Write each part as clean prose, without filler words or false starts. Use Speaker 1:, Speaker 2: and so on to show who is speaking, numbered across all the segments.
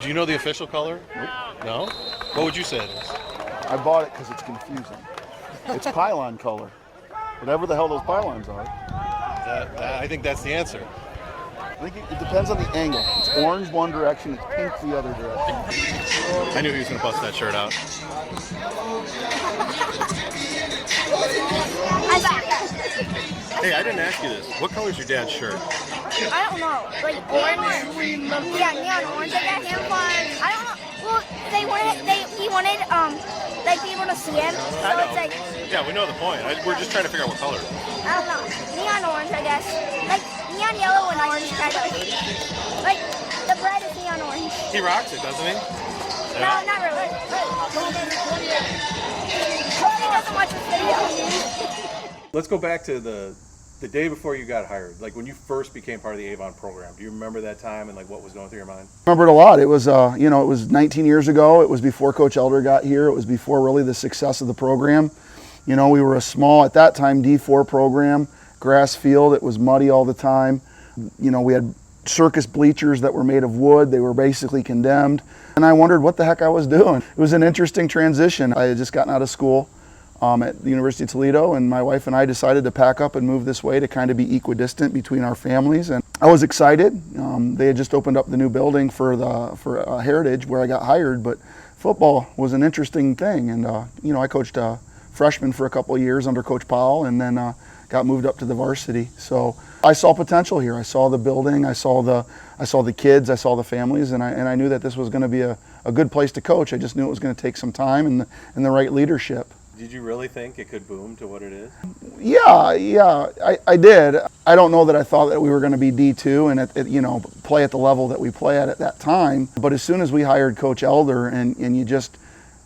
Speaker 1: Do you know the official color?
Speaker 2: Nope.
Speaker 1: No? What would you say it is?
Speaker 2: I bought it because it's confusing. It's pylon color. Whatever the hell those pylons are.
Speaker 1: I think that's the answer.
Speaker 2: I think it depends on the angle. It's orange one direction, it's pink the other direction.
Speaker 1: I knew he was going to bust that shirt out. Hey, I didn't ask you this. What color is your dad's shirt?
Speaker 3: I don't know. Like orange. Yeah, neon orange. I guess. I don't know. Well, he wanted like people to see him. So it's like.
Speaker 1: Yeah, we know the point. We're just trying to figure out what color.
Speaker 3: I don't know. Neon orange, I guess. Like neon yellow and orange kind of. Like the bread is neon orange.
Speaker 1: He rocks it, doesn't he?
Speaker 3: No, not really. He doesn't watch this video.
Speaker 1: Let's go back to the day before you got hired, like when you first became part of the Avon program. Do you remember that time and like what was going through your mind?
Speaker 2: I remember it a lot. It was, it was 19 years ago. It was before Coach Elder got here. It was before really the success of the program. You know, we were a small, at that time, D4 program, grass field. It was muddy all the time. You know, we had circus bleachers that were made of wood. They were basically condemned. And I wondered what the heck I was doing. It was an interesting transition. I had just gotten out of school at the University of Toledo, and my wife and I decided to pack up and move this way to kind of be equidistant between our families. And I was excited. They had just opened up the new building for Heritage where I got hired, but football was an interesting thing. And I coached freshmen for a couple of years under Coach Powell, and then got moved up to the varsity. So I saw potential here. I saw the building, I saw the kids, I saw the families, and I knew that this was going to be a good place to coach. I just knew it was going to take some time and the right leadership.
Speaker 1: Did you really think it could boom to what it is?
Speaker 2: Yeah, I did. I don't know that I thought that we were going to be D2 and play at the level that we play at that time. But as soon as we hired Coach Elder and you just,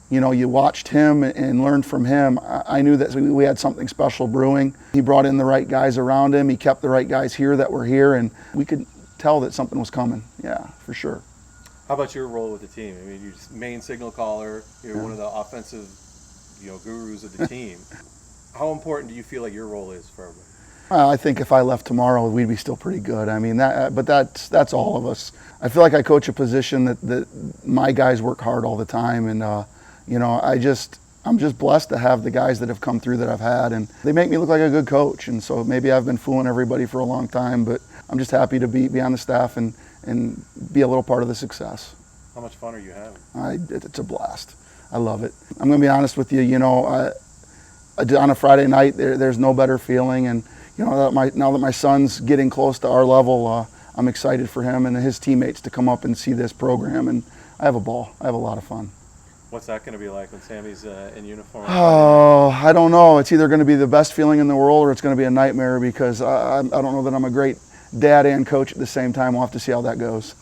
Speaker 2: you watched him and learned from him, I knew that we had something special brewing. He brought in the right guys around him. He kept the right guys here that were here, and we could tell that something was coming. Yeah, for sure.
Speaker 1: How about your role with the team? I mean, you're main signal caller. You're one of the offensive gurus of the team. How important do you feel like your role is for everybody?
Speaker 2: I think if I left tomorrow, we'd be still pretty good. I mean, but that's all of us. I feel like I coach a position that my guys work hard all the time, and I'm just blessed to have the guys that have come through that I've had, and they make me look like a good coach. And so maybe I've been fooling everybody for a long time, but I'm just happy to be on the staff and be a little part of the success.
Speaker 1: How much fun are you having?
Speaker 2: It's a blast. I love it. I'm going to be honest with you. On a Friday night, there's no better feeling, and now that my son's getting close to our level, I'm excited for him and his teammates to come up and see this program, and I have a ball. I have a lot of fun.
Speaker 1: What's that going to be like when Sammy's in uniform?
Speaker 2: Oh, I don't know. It's either going to be the best feeling in the world or it's going to be a nightmare, because I don't know that I'm a great dad and coach at the same time. We'll have to see how that goes.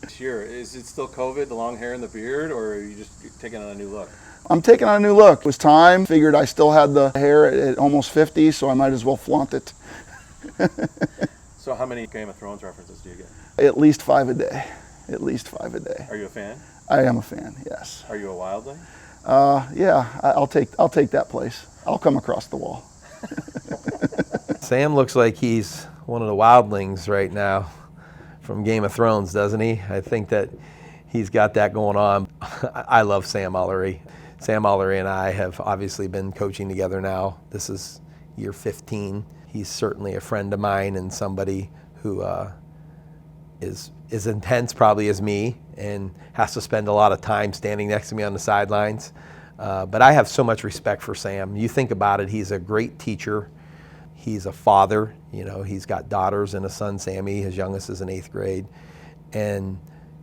Speaker 1: Sure. Is it still COVID, the long hair and the beard, or are you just taking on a new look?
Speaker 2: I'm taking on a new look. It was time. Figured I still had the hair at almost 50, so I might as well flaunt it.
Speaker 1: So how many Game of Thrones references do you get?
Speaker 2: At least 5 a day. At least 5 a day.
Speaker 1: Are you a fan?
Speaker 2: I am a fan, yes.
Speaker 1: Are you a wildling?
Speaker 2: Yeah, I'll take that place. I'll come across the wall.
Speaker 4: Sam looks like he's one of the wildlings right now from Game of Thrones, doesn't he? I think that he's got that going on. I love Sam Ulery. Sam Ulery and I have obviously been coaching together now. This is year 15. He's certainly a friend of mine and somebody who is as intense probably as me and has to spend a lot of time standing next to me on the sidelines. But I have so much respect for Sam. You think about it, he's a great teacher. He's a father, he's got daughters and a son, Sammy, his youngest is in 8th grade. And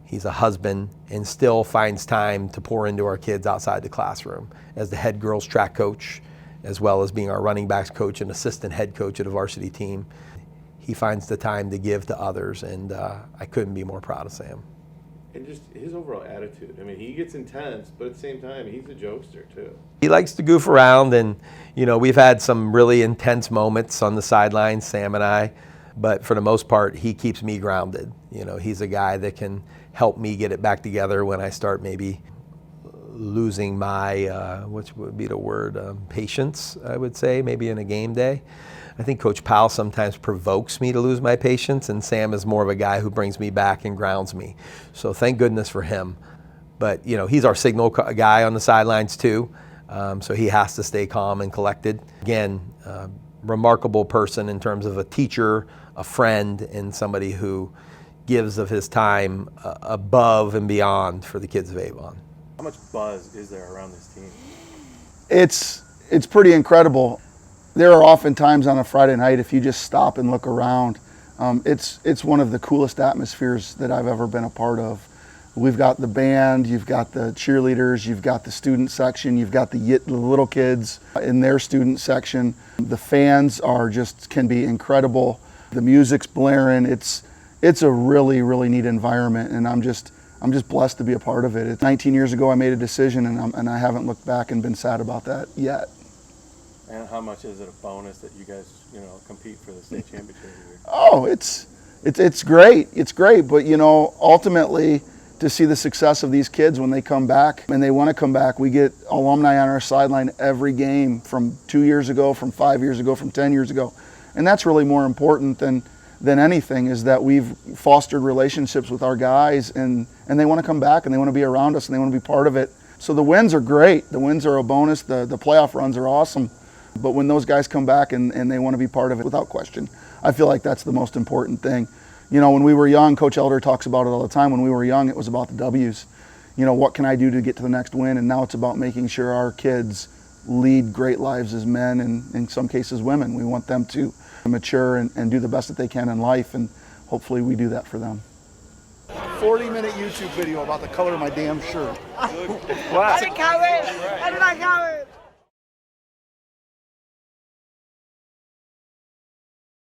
Speaker 4: he's a husband and still finds time to pour into our kids outside the classroom as the head girls track coach, as well as being our running backs coach and assistant head coach of the varsity team. He finds the time to give to others, and I couldn't be more proud of Sam.
Speaker 5: And just his overall attitude. I mean, he gets intense, but at the same time, he's a jokester too.
Speaker 4: He likes to goof around, and we've had some really intense moments on the sidelines, Sam and I, but for the most part, he keeps me grounded. He's a guy that can help me get it back together when I start maybe losing my, what would be the word, patience, I would say, maybe in a game day. I think Coach Powell sometimes provokes me to lose my patience, and Sam is more of a guy who brings me back and grounds me. So thank goodness for him. But he's our signal guy on the sidelines too, so he has to stay calm and collected. Again, remarkable person in terms of a teacher, a friend, and somebody who gives of his time above and beyond for the kids of Avon.
Speaker 1: How much buzz is there around this team?
Speaker 2: It's pretty incredible. There are often times on a Friday night, if you just stop and look around, it's one of the coolest atmospheres that I've ever been a part of. We've got the band, you've got the cheerleaders, you've got the student section, you've got the little kids in their student section. The fans can be incredible. The music's blaring. It's a really, really neat environment, and I'm just blessed to be a part of it. 19 years ago I made a decision, and I haven't looked back and been sad about that yet.
Speaker 1: And how much is it a bonus that you guys, compete for the state championship here?
Speaker 2: Oh, it's great. It's great, but ultimately, to see the success of these kids when they come back and they want to come back, we get alumni on our sideline every game from 2 years ago, from 5 years ago, from 10 years ago, and that's really more important than anything, is that we've fostered relationships with our guys, and they want to come back and they want to be around us and they want to be part of it. So the wins are great. The wins are a bonus. The playoff runs are awesome. But when those guys come back and they want to be part of it, without question, I feel like that's the most important thing. When we were young, Coach Elder talks about it all the time. When we were young, it was about the W's. What can I do to get to the next win? And now it's about making sure our kids lead great lives as men, and in some cases women. We want them to mature and do the best that they can in life, and hopefully we do that for them. 40-minute YouTube video about the color of my damn shirt.
Speaker 3: I didn't cover it. I did not cover it.